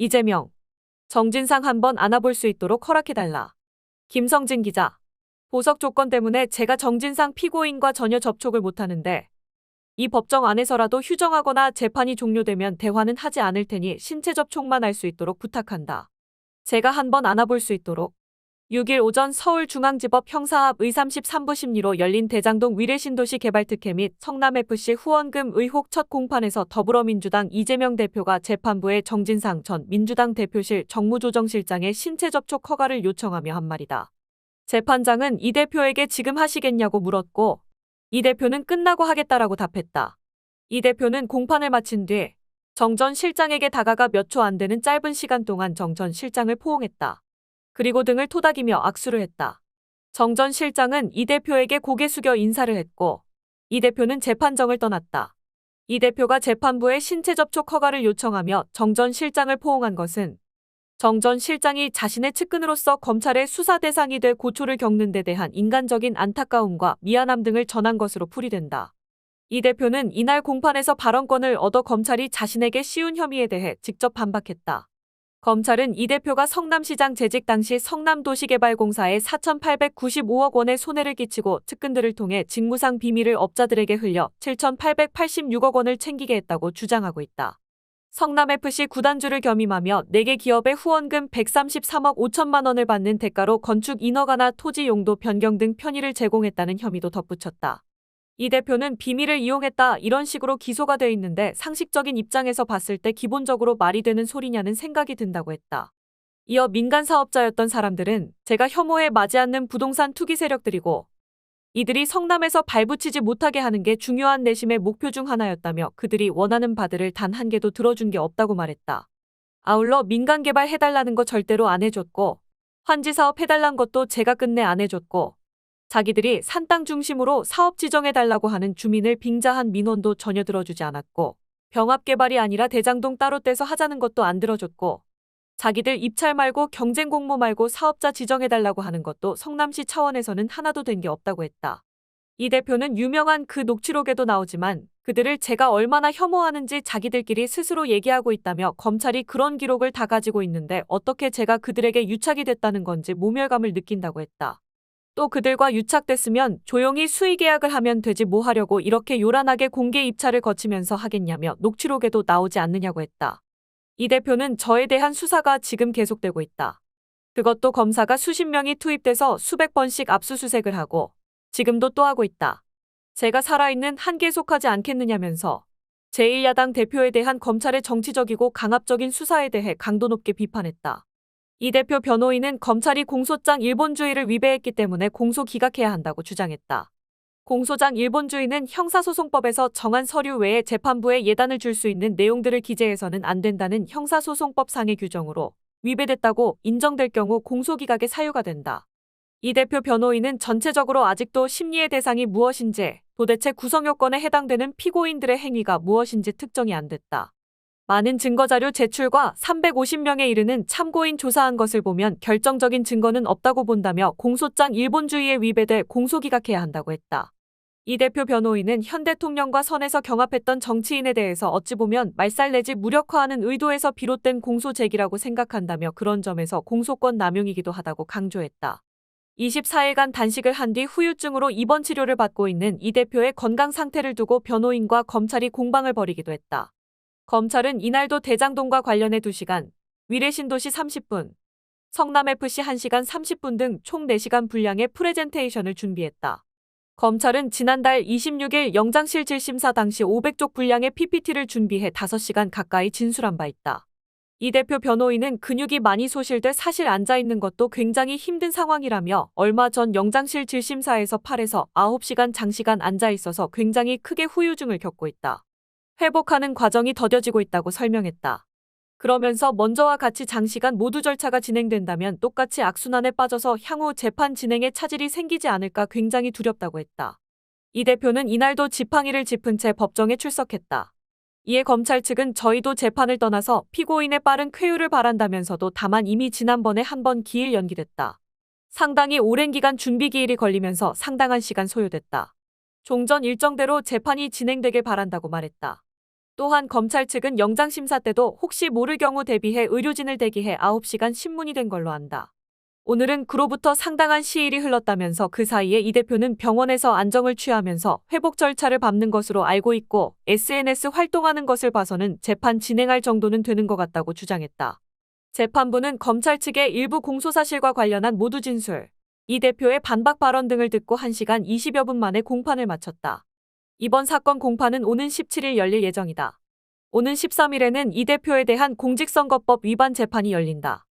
이재명, 정진상 한번 안아볼 수 있도록 허락해달라. 김성진 기자. 보석 조건 때문에 제가 정진상 피고인과 전혀 접촉을 못하는데 이 법정 안에서라도 휴정하거나 재판이 종료되면 대화는 하지 않을 테니 신체 접촉만 할 수 있도록 부탁한다. 제가 한번 안아볼 수 있도록. 6일 오전 서울중앙지법 형사합 의33부 심리로 열린 대장동 위례신도시 개발특혜 및 성남FC 후원금 의혹 첫 공판에서 더불어민주당 이재명 대표가 재판부에 정진상 전 민주당 대표실 정무조정실장의 신체 접촉 허가를 요청하며 한 말이다. 재판장은 이 대표에게 지금 하시겠냐고 물었고 이 대표는 끝나고 하겠다라고 답했다. 이 대표는 공판을 마친 뒤 정 전 실장에게 다가가 몇 초 안 되는 짧은 시간 동안 정 전 실장을 포옹했다. 그리고 등을 토닥이며 악수를 했다. 정 전 실장은 이 대표에게 고개 숙여 인사를 했고 이 대표는 재판정을 떠났다. 이 대표가 재판부에 신체 접촉 허가를 요청하며 정 전 실장을 포옹한 것은 정 전 실장이 자신의 측근으로서 검찰의 수사 대상이 될 고초를 겪는 데 대한 인간적인 안타까움과 미안함 등을 전한 것으로 풀이된다. 이 대표는 이날 공판에서 발언권을 얻어 검찰이 자신에게 씌운 혐의에 대해 직접 반박했다. 검찰은 이 대표가 성남시장 재직 당시 성남도시개발공사에 4,895억 원의 손해를 끼치고 측근들을 통해 직무상 비밀을 업자들에게 흘려 7,886억 원을 챙기게 했다고 주장하고 있다. 성남FC 구단주를 겸임하며 4개 기업의 후원금 133억 5천만 원을 받는 대가로 건축 인허가나 토지 용도 변경 등 편의를 제공했다는 혐의도 덧붙였다. 이 대표는 비밀을 이용했다 이런 식으로 기소가 돼 있는데 상식적인 입장에서 봤을 때 기본적으로 말이 되는 소리냐는 생각이 든다고 했다. 이어 민간 사업자였던 사람들은 제가 혐오에 맞지 않는 부동산 투기 세력들이고 이들이 성남에서 발붙이지 못하게 하는 게 중요한 내심의 목표 중 하나였다며 그들이 원하는 바들을 단 한 개도 들어준 게 없다고 말했다. 아울러 민간 개발 해달라는 거 절대로 안 해줬고 환지 사업 해달란 것도 제가 끝내 안 해줬고 자기들이 산 땅 중심으로 사업 지정해달라고 하는 주민을 빙자한 민원도 전혀 들어주지 않았고 병합 개발이 아니라 대장동 따로 떼서 하자는 것도 안 들어줬고 자기들 입찰 말고 경쟁 공모 말고 사업자 지정해달라고 하는 것도 성남시 차원에서는 하나도 된 게 없다고 했다. 이 대표는 유명한 그 녹취록에도 나오지만 그들을 제가 얼마나 혐오하는지 자기들끼리 스스로 얘기하고 있다며 검찰이 그런 기록을 다 가지고 있는데 어떻게 제가 그들에게 유착이 됐다는 건지 모멸감을 느낀다고 했다. 또 그들과 유착됐으면 조용히 수의 계약을 하면 되지 뭐 하려고 이렇게 요란하게 공개 입찰을 거치면서 하겠냐며 녹취록에도 나오지 않느냐고 했다. 이 대표는 저에 대한 수사가 지금 계속되고 있다. 그것도 검사가 수십 명이 투입돼서 수백 번씩 압수수색을 하고 지금도 또 하고 있다. 제가 살아있는 한계에 속하지 않겠느냐면서 제1야당 대표에 대한 검찰의 정치적이고 강압적인 수사에 대해 강도 높게 비판했다. 이 대표 변호인은 검찰이 공소장 일본주의를 위배했기 때문에 공소 기각해야 한다고 주장했다. 공소장 일본주의는 형사소송법에서 정한 서류 외에 재판부에 예단을 줄 수 있는 내용들을 기재해서는 안 된다는 형사소송법상의 규정으로 위배됐다고 인정될 경우 공소기각의 사유가 된다. 이 대표 변호인은 전체적으로 아직도 심리의 대상이 무엇인지 도대체 구성요건에 해당되는 피고인들의 행위가 무엇인지 특정이 안 됐다. 많은 증거자료 제출과 350명에 이르는 참고인 조사한 것을 보면 결정적인 증거는 없다고 본다며 공소장 일본주의에 위배돼 공소기각해야 한다고 했다. 이 대표 변호인은 현 대통령과 선에서 경합했던 정치인에 대해서 어찌 보면 말살 내지 무력화하는 의도에서 비롯된 공소 제기라고 생각한다며 그런 점에서 공소권 남용이기도 하다고 강조했다. 24일간 단식을 한 뒤 후유증으로 입원 치료를 받고 있는 이 대표의 건강 상태를 두고 변호인과 검찰이 공방을 벌이기도 했다. 검찰은 이날도 대장동과 관련해 2시간, 위례신도시 30분, 성남FC 1시간 30분 등 총 4시간 분량의 프레젠테이션을 준비했다. 검찰은 지난달 26일 영장실 질심사 당시 500쪽 분량의 PPT를 준비해 5시간 가까이 진술한 바 있다. 이 대표 변호인은 근육이 많이 소실돼 사실 앉아있는 것도 굉장히 힘든 상황이라며 얼마 전 영장실 질심사에서 8에서 9시간 장시간 앉아있어서 굉장히 크게 후유증을 겪고 있다. 회복하는 과정이 더뎌지고 있다고 설명했다. 그러면서 먼저와 같이 장시간 모두 절차가 진행된다면 똑같이 악순환에 빠져서 향후 재판 진행에 차질이 생기지 않을까 굉장히 두렵다고 했다. 이 대표는 이날도 지팡이를 짚은 채 법정에 출석했다. 이에 검찰 측은 저희도 재판을 떠나서 피고인의 빠른 쾌유를 바란다면서도 다만 이미 지난번에 한 번 기일 연기됐다. 상당히 오랜 기간 준비 기일이 걸리면서 상당한 시간 소요됐다. 종전 일정대로 재판이 진행되길 바란다고 말했다. 또한 검찰 측은 영장심사 때도 혹시 모를 경우 대비해 의료진을 대기해 9시간 신문이 된 걸로 안다. 오늘은 그로부터 상당한 시일이 흘렀다면서 그 사이에 이 대표는 병원에서 안정을 취하면서 회복 절차를 밟는 것으로 알고 있고 SNS 활동하는 것을 봐서는 재판 진행할 정도는 되는 것 같다고 주장했다. 재판부는 검찰 측의 일부 공소사실과 관련한 모두 진술, 이 대표의 반박 발언 등을 듣고 1시간 20여 분 만에 공판을 마쳤다. 이번 사건 공판은 오는 17일 열릴 예정이다. 오는 13일에는 이 대표에 대한 공직선거법 위반 재판이 열린다.